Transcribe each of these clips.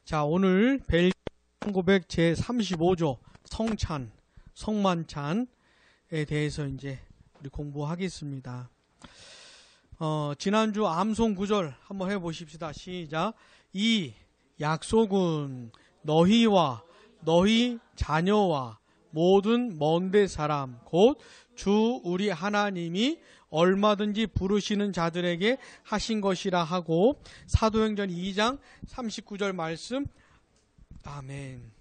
자, 오늘 벨기에 고백 제35조 성찬, 성만찬에 대해서 이제 우리 공부하겠습니다. 지난주 암송 구절 한번 해보십시다. 시작. 이 약속은 너희와 너희 자녀와 모든 먼데 사람 곧 주 우리 하나님이 얼마든지 부르시는 자들에게 하신 것이라 하고, 사도행전 2장 39절 말씀. 아멘.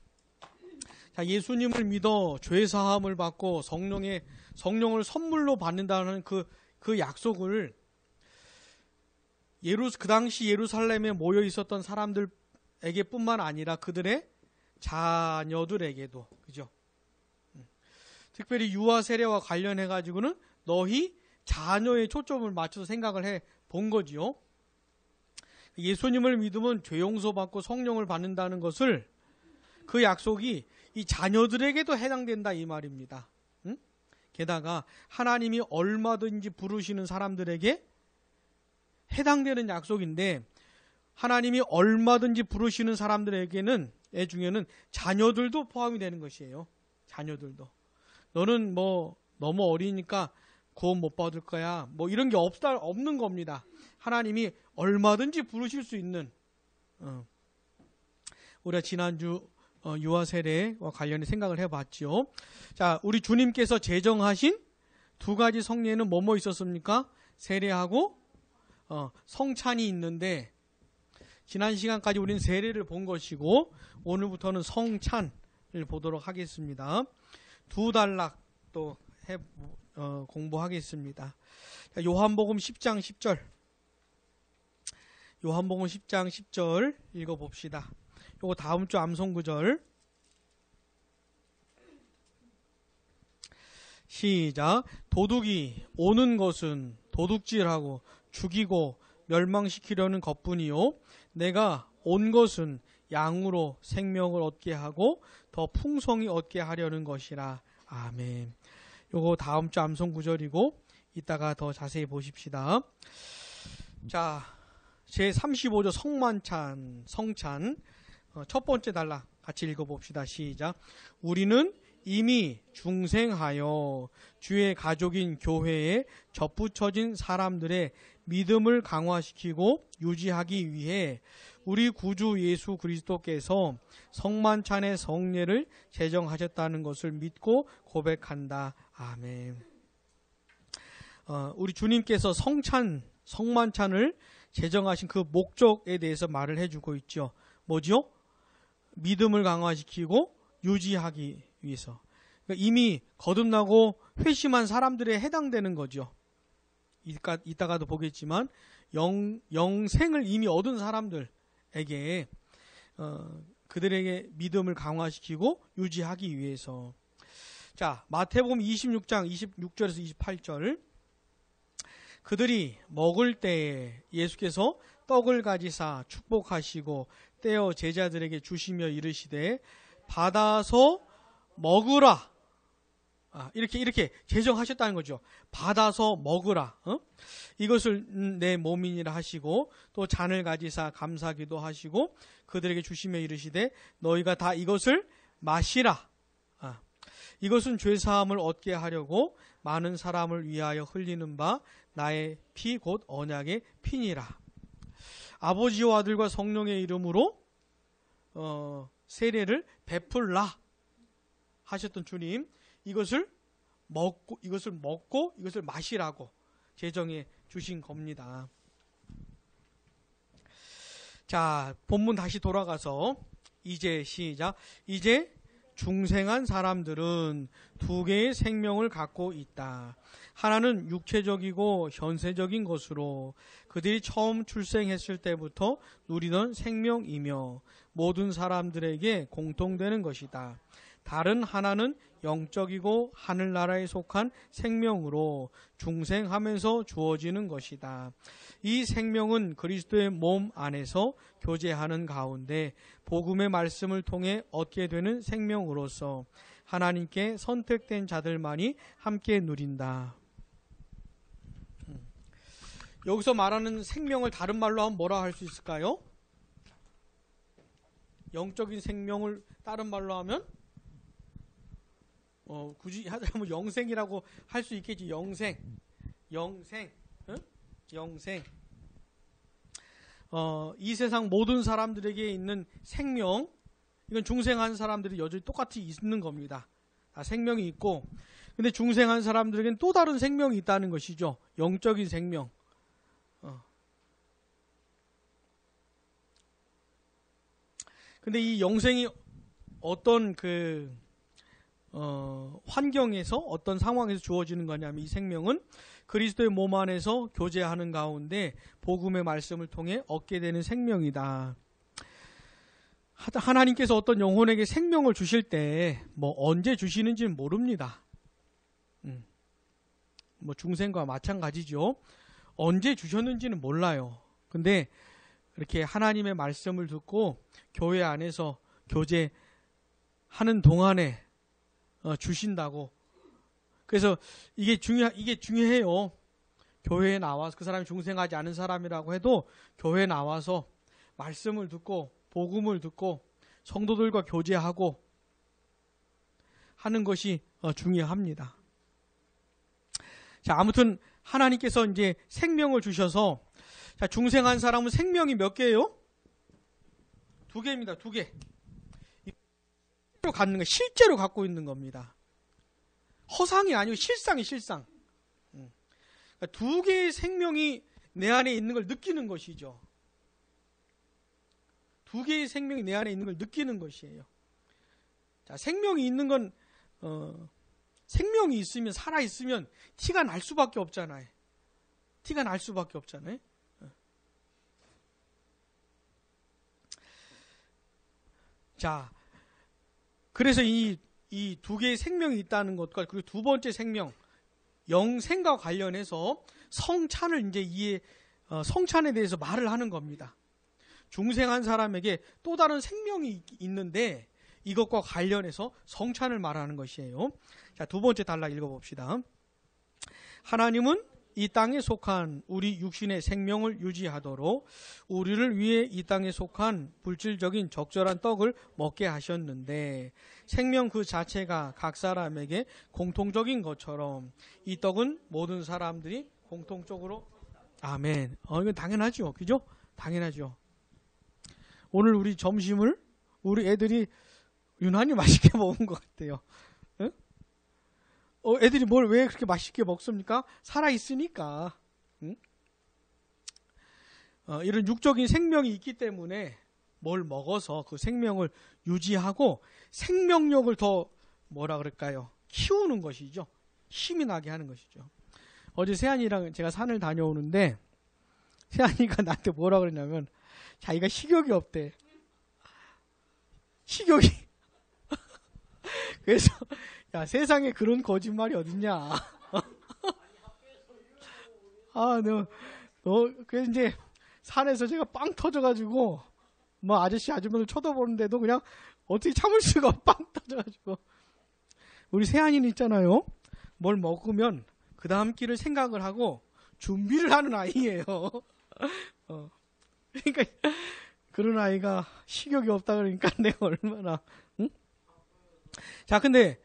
자, 예수님을 믿어 죄사함을 받고 성령을 선물로 받는다는 그 약속을 그 당시 예루살렘에 모여 있었던 사람들에게 뿐만 아니라 그들의 자녀들에게도, 그죠? 특별히 유아 세례와 관련해 가지고는 너희 자녀의 초점을 맞춰서 생각을 해 본 거지요. 예수님을 믿으면 죄 용서받고 성령을 받는다는 것을, 그 약속이 이 자녀들에게도 해당된다 이 말입니다. 게다가 하나님이 얼마든지 부르시는 사람들에게 해당되는 약속인데, 하나님이 얼마든지 부르시는 사람들에게는 중에는 자녀들도 포함이 되는 것이에요. 자녀들도. 너는 뭐 너무 어리니까 구원 못 받을 거야, 뭐 이런 게 없는 겁니다. 하나님이 얼마든지 부르실 수 있는. 우리가 지난주 유아 세례와 관련해 생각을 해봤죠. 자, 우리 주님께서 제정하신 두 가지 성례는 뭐뭐 있었습니까? 세례하고 성찬이 있는데, 지난 시간까지 우리는 세례를 본 것이고 오늘부터는 성찬을 보도록 하겠습니다. 두 단락 또 공부하겠습니다. 요한복음 10장 10절. 요한복음 10장 10절 읽어봅시다. 요거 다음 주 암송구절. 시작. 도둑이 오는 것은 도둑질하고 죽이고 멸망시키려는 것뿐이요, 내가 온 것은 양으로 생명을 얻게 하고 더 풍성히 얻게 하려는 것이라. 아멘. 요거 다음 주 암송 구절이고 이따가 더 자세히 보십시다. 자, 제35조 성찬 첫 번째 단락 같이 읽어봅시다. 시작. 우리는 이미 중생하여 주의 가족인 교회에 접붙여진 사람들의 믿음을 강화시키고 유지하기 위해 우리 구주 예수 그리스도께서 성만찬의 성례를 제정하셨다는 것을 믿고 고백한다. 아멘. 우리 주님께서 성만찬을 제정하신 그 목적에 대해서 말을 해주고 있죠. 뭐죠? 믿음을 강화시키고 유지하기 위해서. 그러니까 이미 거듭나고 회심한 사람들에 해당되는 거죠. 이따가도 보겠지만 영생을 이미 얻은 사람들에게 그들에게 믿음을 강화시키고 유지하기 위해서. 자, 마태복음 26장 26절에서 28절. 그들이 먹을 때에 예수께서 떡을 가지사 축복하시고 떼어 제자들에게 주시며 이르시되 받아서 먹으라. 이렇게 제정하셨다는 거죠. 받아서 먹으라. 이것을 내 몸이니라 하시고, 또 잔을 가지사 감사기도 하시고 그들에게 주시며 이르시되 너희가 다 이것을 마시라. 이것은 죄사함을 얻게 하려고 많은 사람을 위하여 흘리는 바 나의 피 곧 언약의 피니라. 아버지와 아들과 성령의 이름으로 세례를 베풀라 하셨던 주님, 이것을 먹고 이것을 마시라고 제정해 주신 겁니다. 자, 본문 다시 돌아가서 이제 시작. 이제 중생한 사람들은 두 개의 생명을 갖고 있다. 하나는 육체적이고 현세적인 것으로 그들이 처음 출생했을 때부터 누리던 생명이며 모든 사람들에게 공통되는 것이다. 다른 하나는 영적이고 하늘나라에 속한 생명으로 중생하면서 주어지는 것이다. 이 생명은 그리스도의 몸 안에서 교제하는 가운데 복음의 말씀을 통해 얻게 되는 생명으로서 하나님께 선택된 자들만이 함께 누린다. 여기서 말하는 생명을 다른 말로 하면 뭐라 할 수 있을까요? 영적인 생명을 다른 말로 하면 굳이 하자면 영생이라고 할 수 있겠지. 영생. 응? 영생. 이 세상 모든 사람들에게 있는 생명, 이건 중생한 사람들이 여전히 똑같이 있는 겁니다. 다 생명이 있고, 근데 중생한 사람들에게는 또 다른 생명이 있다는 것이죠. 영적인 생명. 근데 이 영생이 어떤 환경에서, 어떤 상황에서 주어지는 거냐면, 이 생명은 그리스도의 몸 안에서 교제하는 가운데 복음의 말씀을 통해 얻게 되는 생명이다. 하나님께서 어떤 영혼에게 생명을 주실 때 언제 주시는지는 모릅니다. 중생과 마찬가지죠. 언제 주셨는지는 몰라요. 근데 이렇게 하나님의 말씀을 듣고 교회 안에서 교제하는 동안에 주신다고. 그래서 이게 중요해요. 교회에 나와서, 그 사람이 중생하지 않은 사람이라고 해도 교회에 나와서 말씀을 듣고 복음을 듣고 성도들과 교제하고 하는 것이 중요합니다. 자, 아무튼 하나님께서 이제 생명을 주셔서, 자, 중생한 사람은 생명이 몇 개예요? 2개입니다. 2개. 실제로 갖고 있는 겁니다. 허상이 아니고 실상. 그러니까 2개의 생명이 내 안에 있는 걸 느끼는 것이죠. 2개의 생명이 내 안에 있는 걸 느끼는 것이에요. 자, 생명이 있는 건 생명이 있으면, 살아 있으면 티가 날 수밖에 없잖아요. 자, 그래서 이 2개의 생명이 있다는 것과, 그리고 두 번째 생명, 영생과 관련해서 성찬을 성찬에 대해서 말을 하는 겁니다. 중생한 사람에게 또 다른 생명이 있는데 이것과 관련해서 성찬을 말하는 것이에요. 자, 두 번째 단락 읽어봅시다. 하나님은 이 땅에 속한 우리 육신의 생명을 유지하도록 우리를 위해 이 땅에 속한 물질적인 적절한 떡을 먹게 하셨는데, 생명 그 자체가 각 사람에게 공통적인 것처럼 이 떡은 모든 사람들이 공통적으로. 아멘. 이건 당연하죠. 그죠? 당연하죠. 오늘 우리 점심을 우리 애들이 유난히 맛있게 먹은 것 같아요. 응? 애들이 뭘 왜 그렇게 맛있게 먹습니까? 살아있으니까. 응? 이런 육적인 생명이 있기 때문에 뭘 먹어서 그 생명을 유지하고 생명력을 더 키우는 것이죠. 힘이 나게 하는 것이죠. 어제 세안이랑 제가 산을 다녀오는데 세안이가 나한테 뭐라 그러냐면 자기가 식욕이 없대. 식욕이. 그래서 야, 세상에 그런 거짓말이 어딨냐. 그래서 이제 산에서 제가 빵 터져가지고 아저씨 아줌마들 쳐다보는데도 그냥 어떻게 참을 수가 빵 터져가지고. 우리 세안이는 있잖아요. 뭘 먹으면 그 다음 끼를 생각을 하고 준비를 하는 아이예요. 그러니까 그런 아이가 식욕이 없다 그러니까 내가 얼마나. 응? 자, 근데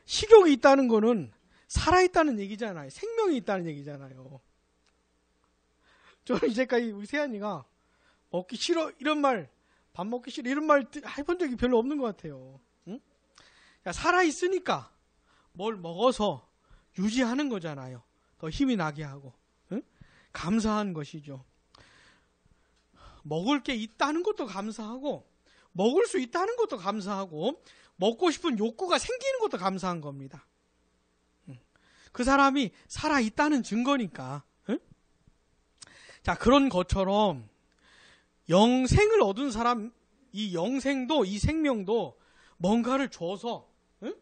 식욕이 있다는 거는 살아있다는 얘기잖아요. 생명이 있다는 얘기잖아요. 저는 이제까지 우리 세안이가 먹기 싫어 이런 말, 밥 먹기 싫어 이런 말 해본 적이 별로 없는 것 같아요. 응? 살아있으니까 뭘 먹어서 유지하는 거잖아요. 더 힘이 나게 하고. 응? 감사한 것이죠. 먹을 게 있다는 것도 감사하고, 먹을 수 있다는 것도 감사하고, 먹고 싶은 욕구가 생기는 것도 감사한 겁니다. 그 사람이 살아있다는 증거니까. 응? 자, 그런 것처럼 영생을 얻은 사람, 이 영생도, 이 생명도 뭔가를 줘서, 응?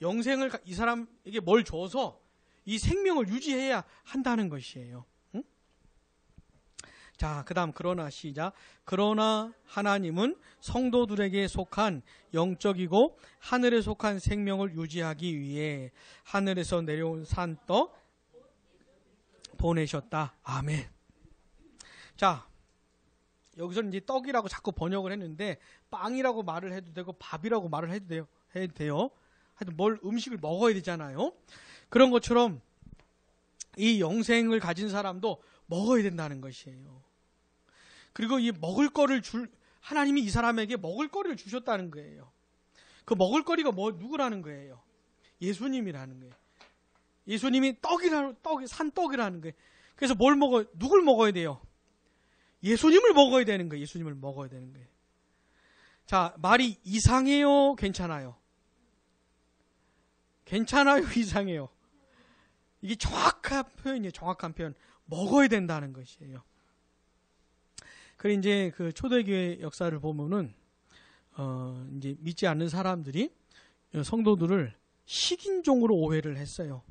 영생을 이 사람에게 뭘 줘서 이 생명을 유지해야 한다는 것이에요. 응? 자, 그 다음 그러나 시작. 그러나 하나님은 성도들에게 속한 영적이고 하늘에 속한 생명을 유지하기 위해 하늘에서 내려온 산떡 보내셨다. 아멘. 자, 여기서는 이제 떡이라고 자꾸 번역을 했는데 빵이라고 말을 해도 되고 밥이라고 말을 해도 돼요. 하여튼 뭘 음식을 먹어야 되잖아요. 그런 것처럼 이 영생을 가진 사람도 먹어야 된다는 것이에요. 그리고 이 먹을 거를 하나님이 이 사람에게 먹을 거리를 주셨다는 거예요. 그 먹을 거리가 누구라는 거예요? 예수님이라는 거예요. 예수님이 산떡이라는 거예요. 그래서 누굴 먹어야 돼요? 예수님을 먹어야 되는 거예요. 예수님을 먹어야 되는 거예요. 자, 말이 이상해요? 괜찮아요? 괜찮아요? 이상해요? 이게 정확한 표현이에요. 정확한 표현. 먹어야 된다는 것이에요. 그래, 이제 그 초대교회 역사를 보면은, 이제 믿지 않는 사람들이 성도들을 식인종으로 오해를 했어요.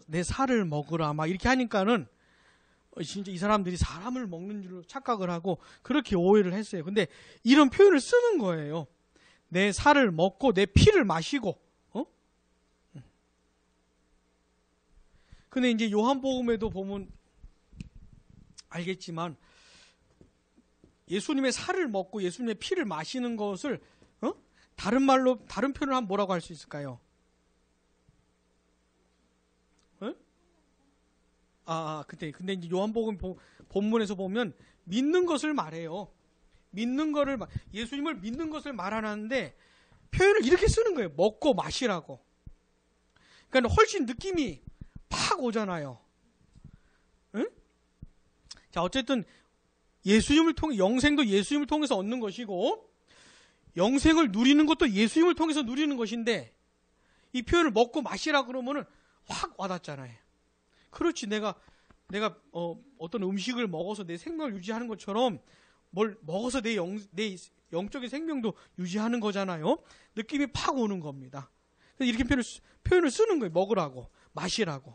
내 살을 먹으라. 막 이렇게 하니까는 진짜 이 사람들이 사람을 먹는 줄로 착각을 하고 그렇게 오해를 했어요. 근데 이런 표현을 쓰는 거예요. 내 살을 먹고 내 피를 마시고, 근데 이제 요한복음에도 보면 알겠지만 예수님의 살을 먹고 예수님의 피를 마시는 것을 다른 표현을 하면 뭐라고 할 수 있을까요? 근데 이제 요한복음 본문에서 보면 믿는 것을 말해요. 예수님을 믿는 것을 말하는데 표현을 이렇게 쓰는 거예요. 먹고 마시라고. 그러니까 훨씬 느낌이 팍 오잖아요. 응? 자, 어쨌든 영생도 예수님을 통해서 얻는 것이고 영생을 누리는 것도 예수님을 통해서 누리는 것인데 이 표현을 먹고 마시라 그러면은 확 와닿잖아요. 그렇지, 내가 어떤 음식을 먹어서 내 생명을 유지하는 것처럼 뭘 먹어서 내 영적인 생명도 유지하는 거잖아요. 느낌이 팍 오는 겁니다. 이렇게 표현을 쓰는 거예요. 먹으라고, 마시라고.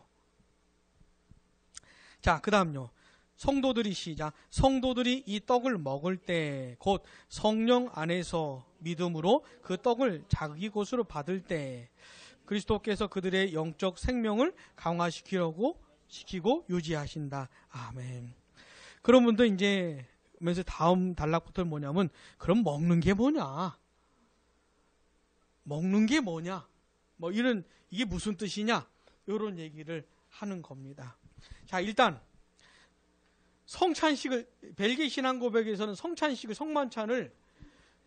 자, 그 다음요. 성도들이 이 떡을 먹을 때, 곧 성령 안에서 믿음으로 그 떡을 자기 것으로 받을 때, 그리스도께서 그들의 영적 생명을 강화시키고 유지하신다. 아멘. 그런 분도 이제, 그러면서 다음 단락부터는 뭐냐면, 그럼 먹는 게 뭐냐? 먹는 게 뭐냐? 이게 무슨 뜻이냐? 이런 얘기를 하는 겁니다. 자, 일단, 벨기에 신앙고백에서는 성만찬을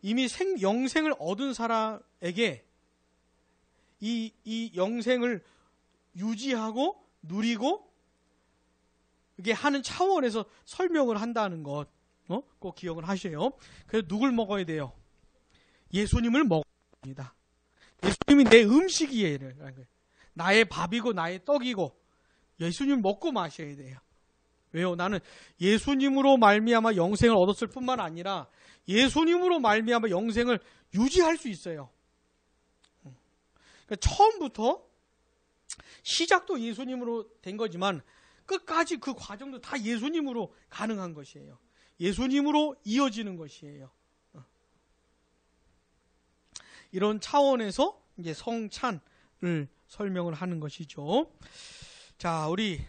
이미 영생을 얻은 사람에게 이 영생을 유지하고 누리고 이게 하는 차원에서 설명을 한다는 것, 꼭 기억을 하셔요. 그래서 누굴 먹어야 돼요? 예수님을 먹어야 됩니다. 예수님이 내 음식이에요. 나의 밥이고 나의 떡이고 예수님 먹고 마셔야 돼요. 왜요? 나는 예수님으로 말미암아 영생을 얻었을 뿐만 아니라 예수님으로 말미암아 영생을 유지할 수 있어요. 그러니까 처음부터 시작도 예수님으로 된 거지만 끝까지 그 과정도 다 예수님으로 가능한 것이에요. 예수님으로 이어지는 것이에요. 이런 차원에서 이제 성찬을 설명을 하는 것이죠. 자, 우리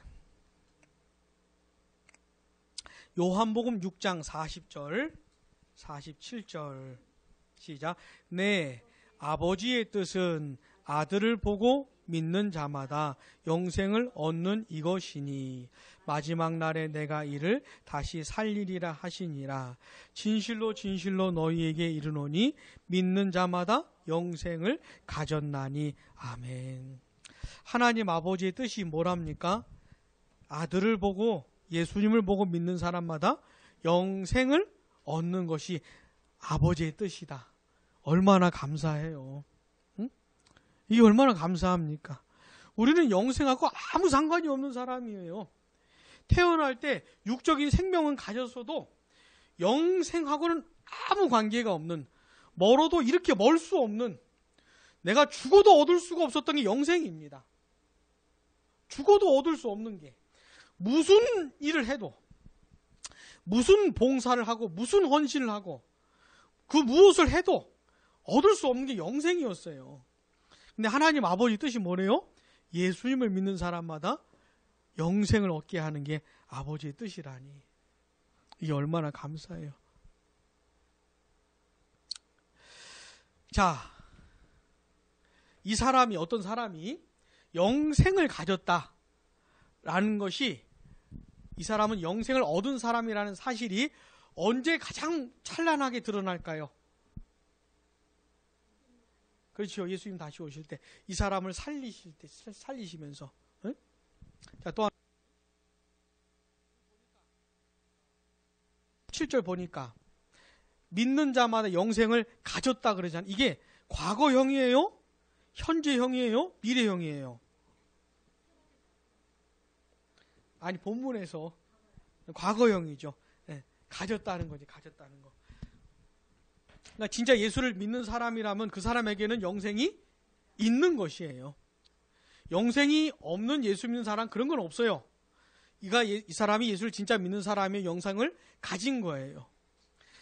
요한복음 6장 40절, 47절 시작. 네, 아버지의 뜻은 아들을 보고 믿는 자마다 영생을 얻는 이것이니 마지막 날에 내가 이를 다시 살리리라 하시니라. 진실로 진실로 너희에게 이르노니 믿는 자마다 영생을 가졌나니. 아멘. 하나님 아버지의 뜻이 뭐랍니까? 아들을 보고 예수님을 보고 믿는 사람마다 영생을 얻는 것이 아버지의 뜻이다. 얼마나 감사해요. 응? 이게 얼마나 감사합니까? 우리는 영생하고 아무 상관이 없는 사람이에요. 태어날 때 육적인 생명은 가졌어도 영생하고는 아무 관계가 없는, 멀어도 이렇게 멀 수 없는, 내가 죽어도 얻을 수가 없었던 게 영생입니다. 죽어도 얻을 수 없는 게, 무슨 일을 해도, 무슨 봉사를 하고, 무슨 헌신을 하고, 그 무엇을 해도 얻을 수 없는 게 영생이었어요. 근데 하나님 아버지 뜻이 뭐래요? 예수님을 믿는 사람마다 영생을 얻게 하는 게 아버지의 뜻이라니. 이게 얼마나 감사해요. 자, 이 사람이, 어떤 사람이 영생을 가졌다라는 것이, 이 사람은 영생을 얻은 사람이라는 사실이 언제 가장 찬란하게 드러날까요? 그렇죠. 예수님 다시 오실 때, 이 사람을 살리시면서. 응? 자, 또 7절 보니까 믿는 자마다 영생을 가졌다 그러잖아요. 이게 과거형이에요? 현재형이에요? 미래형이에요? 아니, 본문에서 과거형이죠. 네, 가졌다는 거지, 가졌다는 거. 그러니까 진짜 예수를 믿는 사람이라면 그 사람에게는 영생이 있는 것이에요. 영생이 없는 예수 믿는 사람, 그런 건 없어요. 이 사람이 예수를 진짜 믿는 사람의 영생을 가진 거예요.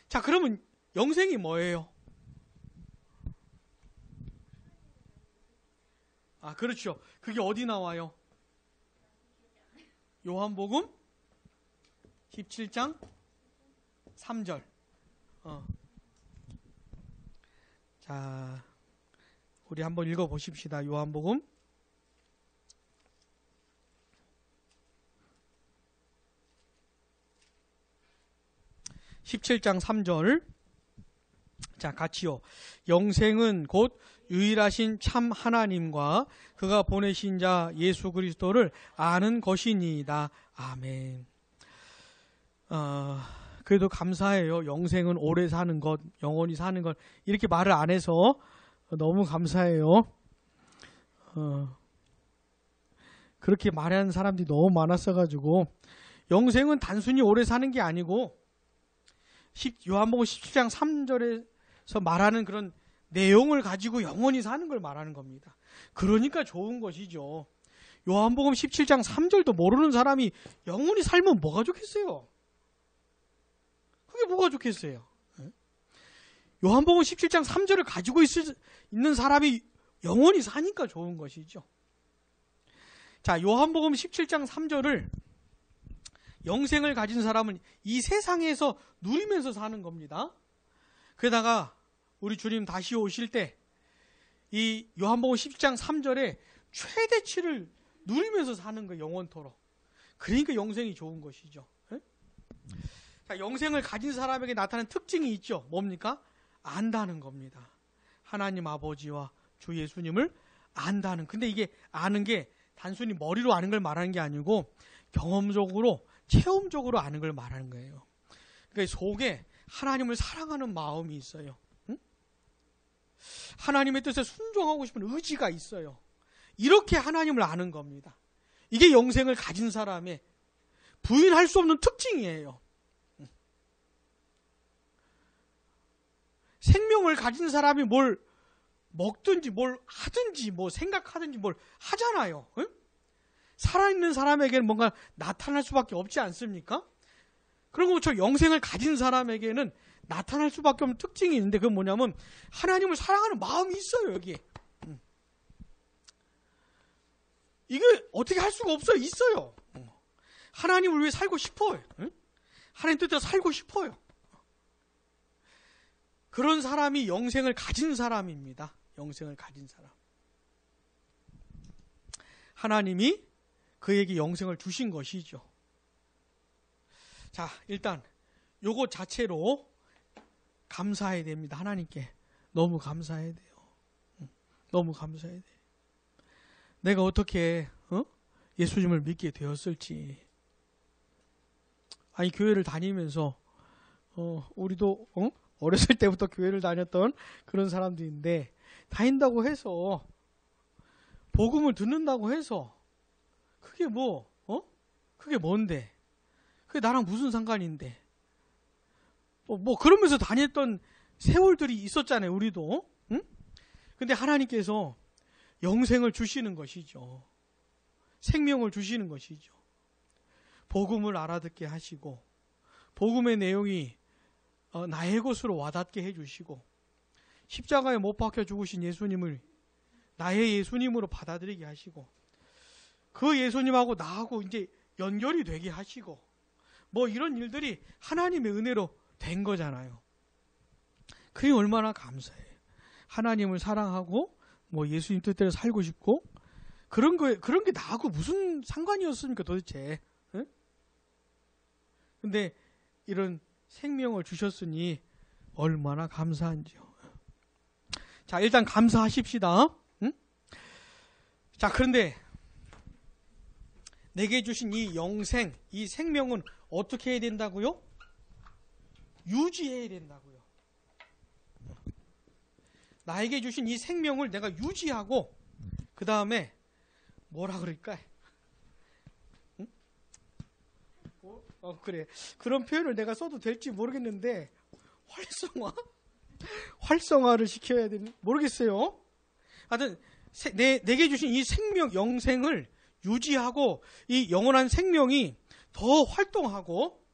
자, 그러면 영생이 뭐예요? 아, 그렇죠. 그게 어디 나와요? 요한복음 17장 3절. 자, 우리 한번 읽어보십시다. 요한복음 17장 3절. 자, 같이요. 영생은 곧 유일하신 참 하나님과 그가 보내신 자 예수 그리스도를 아는 것이니이다. 아멘. 그래도 감사해요. 영생은 오래 사는 것, 영원히 사는 것, 이렇게 말을 안 해서 너무 감사해요. 그렇게 말하는 사람들이 너무 많았어가지고, 영생은 단순히 오래 사는 게 아니고, 요한복음 17장 3절에서 말하는 그런 내용을 가지고 영원히 사는 걸 말하는 겁니다. 그러니까 좋은 것이죠. 요한복음 17장 3절도 모르는 사람이 영원히 살면 뭐가 좋겠어요? 그게 뭐가 좋겠어요? 요한복음 17장 3절을 가지고 있는 사람이 영원히 사니까 좋은 것이죠. 자, 요한복음 17장 3절을 영생을 가진 사람은 이 세상에서 누리면서 사는 겁니다. 게다가 우리 주님 다시 오실 때 이 요한복음 17장 3절에 최대치를 누리면서 사는 거예요. 영원토록. 그러니까 영생이 좋은 것이죠. 자, 영생을 가진 사람에게 나타나는 특징이 있죠. 뭡니까? 안다는 겁니다. 하나님 아버지와 주 예수님을 안다는. 근데 이게 아는 게 단순히 머리로 아는 걸 말하는 게 아니고 경험적으로, 체험적으로 아는 걸 말하는 거예요. 그러니까 속에 하나님을 사랑하는 마음이 있어요. 응? 하나님의 뜻에 순종하고 싶은 의지가 있어요. 이렇게 하나님을 아는 겁니다. 이게 영생을 가진 사람의 부인할 수 없는 특징이에요. 생명을 가진 사람이 뭘 먹든지 뭘 하든지 뭐 생각하든지 뭘 하잖아요. 응? 살아있는 사람에게는 뭔가 나타날 수밖에 없지 않습니까? 그런 것처럼 영생을 가진 사람에게는 나타날 수밖에 없는 특징이 있는데, 그건 뭐냐면 하나님을 사랑하는 마음이 있어요. 여기에. 이게 어떻게 할 수가 없어요. 있어요. 하나님을 위해 살고 싶어요. 하나님 뜻대로 살고 싶어요. 그런 사람이 영생을 가진 사람입니다. 영생을 가진 사람. 하나님이 그에게 영생을 주신 것이죠. 자, 일단 요거 자체로 감사해야 됩니다. 하나님께 너무 감사해야 돼요. 너무 감사해야 돼요. 내가 어떻게 예수님을 믿게 되었을지. 아니, 교회를 다니면서 우리도 어렸을 때부터 교회를 다녔던 그런 사람들인데, 다닌다고 해서 복음을 듣는다고 해서 그게 그게 뭔데? 그게 나랑 무슨 상관인데? 뭐 그러면서 다녔던 세월들이 있었잖아요. 우리도. 응? 근데 하나님께서 영생을 주시는 것이죠. 생명을 주시는 것이죠. 복음을 알아듣게 하시고, 복음의 내용이 나의 것으로 와닿게 해주시고, 십자가에 못 박혀 죽으신 예수님을 나의 예수님으로 받아들이게 하시고, 그 예수님하고 나하고 이제 연결이 되게 하시고, 뭐 이런 일들이 하나님의 은혜로 된 거잖아요. 그게 얼마나 감사해요. 하나님을 사랑하고 뭐 예수님 뜻대로 살고 싶고 그런 게 나하고 무슨 상관이었습니까 도대체? 응? 근데 이런 생명을 주셨으니 얼마나 감사한지요. 자, 일단 감사하십시다. 응? 자, 그런데 내게 주신 이 영생, 이 생명은 어떻게 해야 된다고요? 유지해야 된다고요. 나에게 주신 이 생명을 내가 유지하고 그 다음에 뭐라 그럴까? 응? 그래. 그런 표현을 내가 써도 될지 모르겠는데 활성화를 시켜야 되는 모르겠어요. 하여튼 내게 주신 이 생명, 영생을 유지하고 이 영원한 생명이 더 활동하고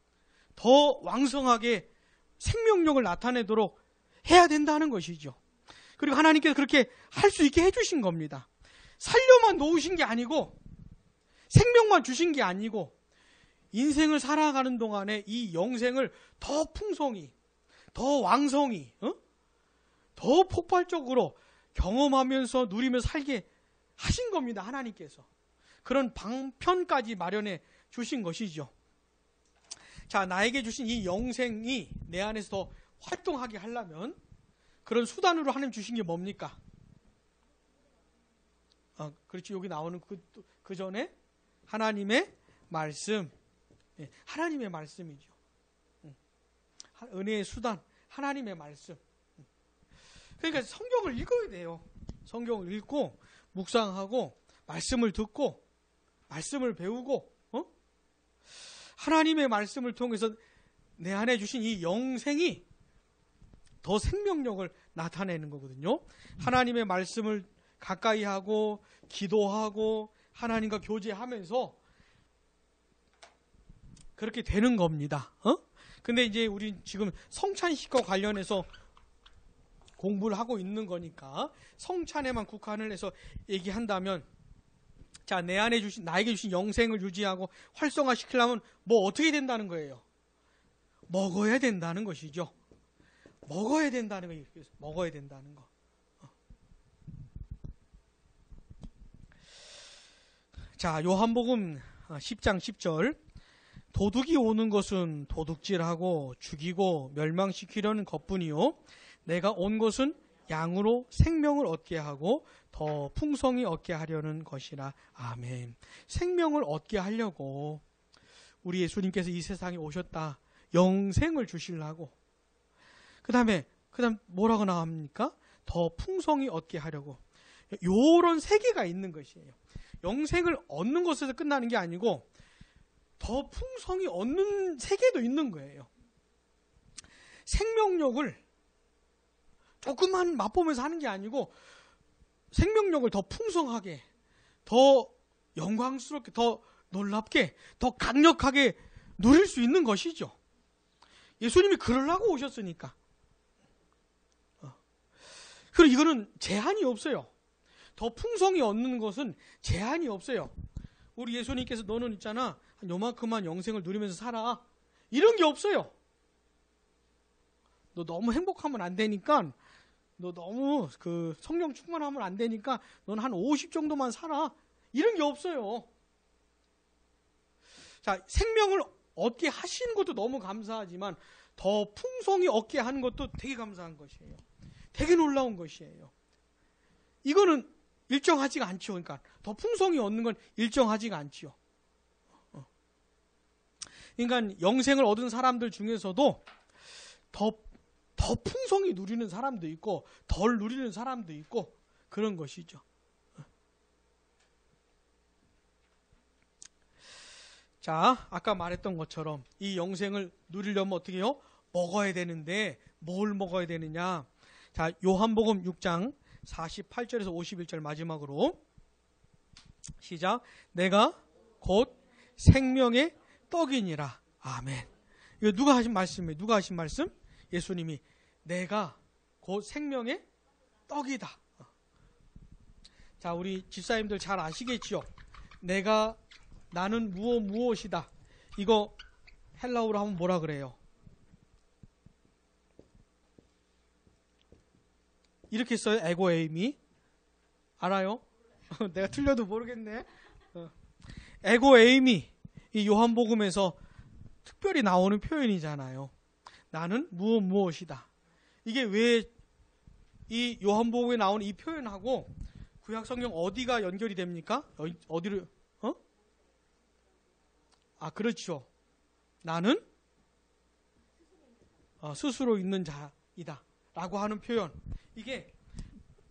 더 왕성하게 생명력을 나타내도록 해야 된다는 것이죠. 그리고 하나님께서 그렇게 할 수 있게 해주신 겁니다. 살려만 놓으신 게 아니고 생명만 주신 게 아니고 인생을 살아가는 동안에 이 영생을 더 풍성히, 더 왕성히, 더 폭발적으로 경험하면서 누리며 살게 하신 겁니다. 하나님께서. 그런 방편까지 마련해 주신 것이죠. 자, 나에게 주신 이 영생이 내 안에서 더 활동하게 하려면 그런 수단으로 하나님 주신 게 뭡니까? 그렇지. 여기 나오는 그 전에 하나님의 말씀. 하나님의 말씀이죠. 은혜의 수단, 하나님의 말씀. 그러니까 성경을 읽어야 돼요. 성경을 읽고 묵상하고 말씀을 듣고 말씀을 배우고 하나님의 말씀을 통해서 내 안에 주신 이 영생이 더 생명력을 나타내는 거거든요. 하나님의 말씀을 가까이 하고 기도하고 하나님과 교제하면서 그렇게 되는 겁니다. 근데 이제 우리 지금 성찬식과 관련해서 공부를 하고 있는 거니까 성찬에만 국한을 해서 얘기한다면, 자, 내 안에 나에게 주신 영생을 유지하고 활성화시키려면 뭐 어떻게 된다는 거예요? 먹어야 된다는 것이죠. 먹어야 된다는 거예요. 먹어야 된다는 거. 자, 요한복음 10장 10절. 도둑이 오는 것은 도둑질하고 죽이고 멸망시키려는 것뿐이요, 내가 온 것은 양으로 생명을 얻게 하고 더 풍성히 얻게 하려는 것이라. 아멘. 생명을 얻게 하려고 우리 예수님께서 이 세상에 오셨다. 영생을 주시려고. 그 다음 뭐라고 나옵니까? 더 풍성히 얻게 하려고. 요런 세계가 있는 것이에요. 영생을 얻는 것에서 끝나는 게 아니고 더 풍성히 얻는 세계도 있는 거예요. 생명력을 조금만 맛보면서 하는 게 아니고 생명력을 더 풍성하게, 더 영광스럽게, 더 놀랍게, 더 강력하게 누릴 수 있는 것이죠. 예수님이 그러려고 오셨으니까. 그리고 이거는 제한이 없어요. 더 풍성히 얻는 것은 제한이 없어요. 우리 예수님께서 너는 있잖아, 요만큼만 영생을 누리면서 살아, 이런 게 없어요. 너 너무 행복하면 안 되니까, 너 너무 그 성령 충만하면 안 되니까 넌 한 50 정도만 살아, 이런 게 없어요. 자, 생명을 얻게 하시는 것도 너무 감사하지만 더 풍성히 얻게 하는 것도 되게 감사한 것이에요. 되게 놀라운 것이에요. 이거는 일정하지가 않죠. 그러니까 더 풍성히 얻는 건 일정하지가 않지요. 그러니까 영생을 얻은 사람들 중에서도 더 풍성히 누리는 사람도 있고 덜 누리는 사람도 있고 그런 것이죠. 자, 아까 말했던 것처럼 이 영생을 누리려면 어떻게 해요? 먹어야 되는데 뭘 먹어야 되느냐? 자, 요한복음 6장 48절에서 51절 마지막으로 시작. 내가 곧 생명의 떡이니라. 아멘. 이거 누가 하신 말씀이에요? 누가 하신 말씀? 예수님이 내가 곧 생명의 떡이다. 자, 우리 집사님들 잘 아시겠지요? 나는 무엇이다. 이거 헬라어로 하면 뭐라 그래요? 이렇게 써요. 에고 에이미. 알아요? 내가 틀려도 모르겠네. 에고 에이미. 이 요한복음에서 특별히 나오는 표현이잖아요. 나는 무엇이다. 이게 왜 이 요한복음에 나오는 이 표현하고 구약 성경 어디가 연결이 됩니까? 어디로? 그렇죠. 나는 스스로 있는 자이다 라고 하는 표현. 이게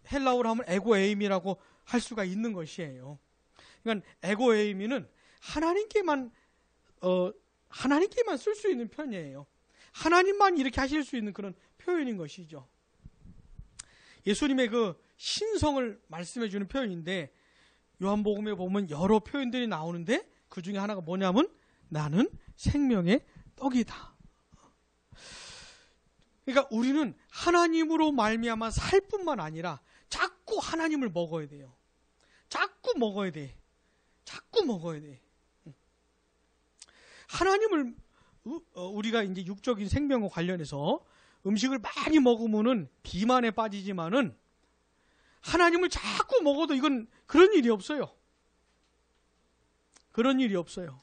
헬라어로 하면 에고에이미라고 할 수가 있는 것이에요. 그러니까 에고에이미는 하나님께만 쓸 수 있는 표현이에요. 하나님만 이렇게 하실 수 있는 그런 표현인 것이죠. 예수님의 그 신성을 말씀해 주는 표현인데 요한복음에 보면 여러 표현들이 나오는데 그 중에 하나가 뭐냐면 나는 생명의 떡이다. 그러니까 우리는 하나님으로 말미암아 살 뿐만 아니라 자꾸 하나님을 먹어야 돼요. 자꾸 먹어야 돼. 자꾸 먹어야 돼. 하나님을 우리가 이제 육적인 생명과 관련해서 음식을 많이 먹으면은 비만에 빠지지만은 하나님을 자꾸 먹어도 이건 그런 일이 없어요. 그런 일이 없어요.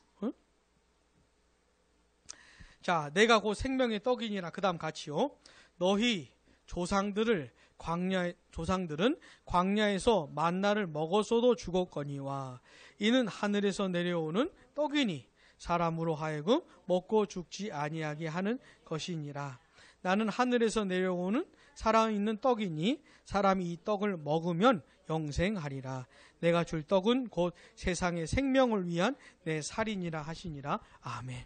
자, 내가 곧 생명의 떡이니라. 그 다음 같이요. 너희 조상들은 광야에서 만나를 먹어서도 죽었거니와 이는 하늘에서 내려오는 떡이니 사람으로 하여금 먹고 죽지 아니하게 하는 것이니라. 나는 하늘에서 내려오는 살아있는 떡이니 사람이 이 떡을 먹으면 영생하리라. 내가 줄 떡은 곧 세상의 생명을 위한 내 살이니라 하시니라. 아멘.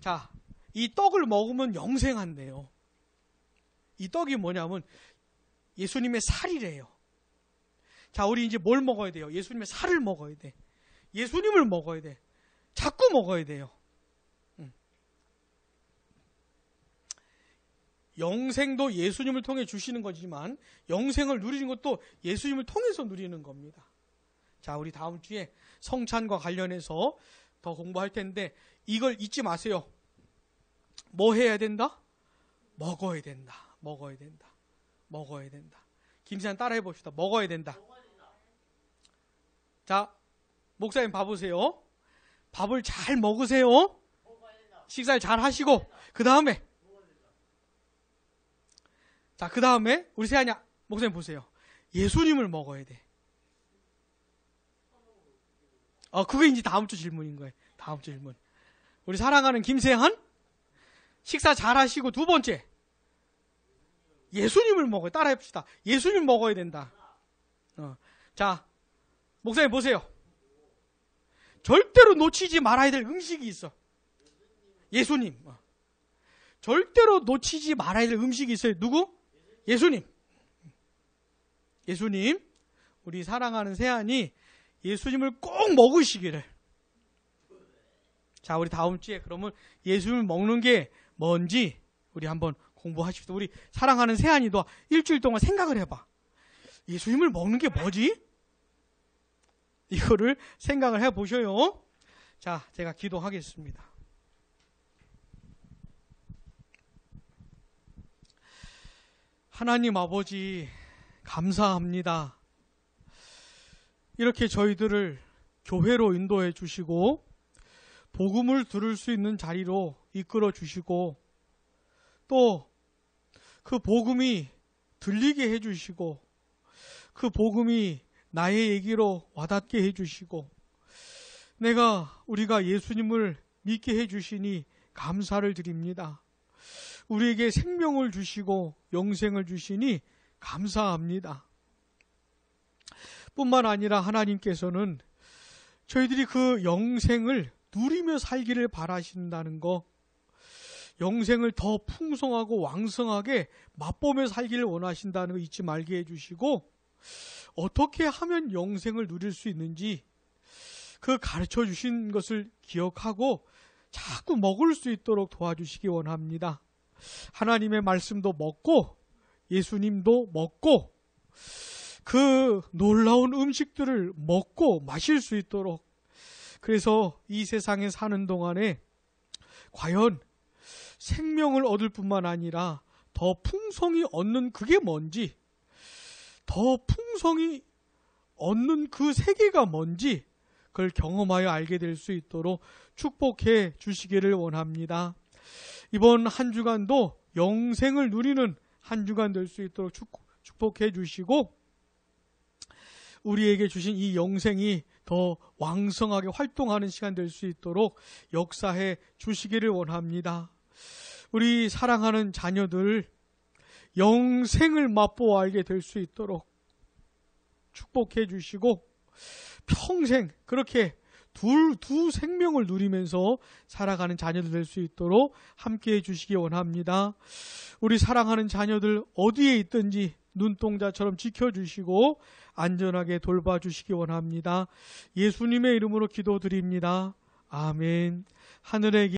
자, 이 떡을 먹으면 영생한대요. 이 떡이 뭐냐면 예수님의 살이래요. 자, 우리 이제 뭘 먹어야 돼요? 예수님의 살을 먹어야 돼. 예수님을 먹어야 돼. 자꾸 먹어야 돼요. 영생도 예수님을 통해 주시는 거지만 영생을 누리는 것도 예수님을 통해서 누리는 겁니다. 자, 우리 다음 주에 성찬과 관련해서 더 공부할 텐데 이걸 잊지 마세요. 뭐 해야 된다? 먹어야 된다. 먹어야 된다. 먹어야 된다. 김사님 따라해 봅시다. 먹어야 된다. 자, 목사님 봐보세요. 밥을 잘 먹으세요. 식사를 잘 하시고 그 다음에 자, 그 다음에 우리 세안이 목사님 보세요. 예수님을 먹어야 돼. 그게 이제 다음 주 질문인 거예요. 다음 주 질문. 우리 사랑하는 김세한 식사 잘 하시고 두 번째 예수님을 먹어요. 따라해 봅시다. 예수님 먹어야 된다. 자, 목사님 보세요. 절대로 놓치지 말아야 될 음식이 있어. 예수님. 절대로 놓치지 말아야 될 음식이 있어요. 누구? 예수님. 예수님. 우리 사랑하는 세안이 예수님을 꼭 먹으시기를. 자, 우리 다음 주에 그러면 예수님을 먹는 게 뭔지 우리 한번 공부하십시다. 우리 사랑하는 세안이도 일주일 동안 생각을 해봐. 예수님을 먹는 게 뭐지? 이거를 생각을 해보셔요. 자, 제가 기도하겠습니다. 하나님 아버지 감사합니다. 이렇게 저희들을 교회로 인도해 주시고 복음을 들을 수 있는 자리로 이끌어 주시고 또 그 복음이 들리게 해 주시고 그 복음이 나의 얘기로 와닿게 해 주시고 우리가 예수님을 믿게 해 주시니 감사를 드립니다. 우리에게 생명을 주시고 영생을 주시니 감사합니다. 뿐만 아니라 하나님께서는 저희들이 그 영생을 누리며 살기를 바라신다는 거, 영생을 더 풍성하고 왕성하게 맛보며 살기를 원하신다는 거 잊지 말게 해주시고 어떻게 하면 영생을 누릴 수 있는지 그 가르쳐 주신 것을 기억하고 자꾸 먹을 수 있도록 도와주시기 원합니다. 하나님의 말씀도 먹고 예수님도 먹고 그 놀라운 음식들을 먹고 마실 수 있도록, 그래서 이 세상에 사는 동안에 과연 생명을 얻을 뿐만 아니라 더 풍성히 얻는 그게 뭔지, 더 풍성히 얻는 그 세계가 뭔지 그걸 경험하여 알게 될 수 있도록 축복해 주시기를 원합니다. 이번 한 주간도 영생을 누리는 한 주간 될 수 있도록 축복해 주시고, 우리에게 주신 이 영생이 더 왕성하게 활동하는 시간 될 수 있도록 역사해 주시기를 원합니다. 우리 사랑하는 자녀들 영생을 맛보아 알게 될 수 있도록 축복해 주시고, 평생 그렇게 두 생명을 누리면서 살아가는 자녀들 될 수 있도록 함께해 주시기 원합니다. 우리 사랑하는 자녀들 어디에 있든지 눈동자처럼 지켜주시고 안전하게 돌봐주시기 원합니다. 예수님의 이름으로 기도드립니다. 아멘. 하늘의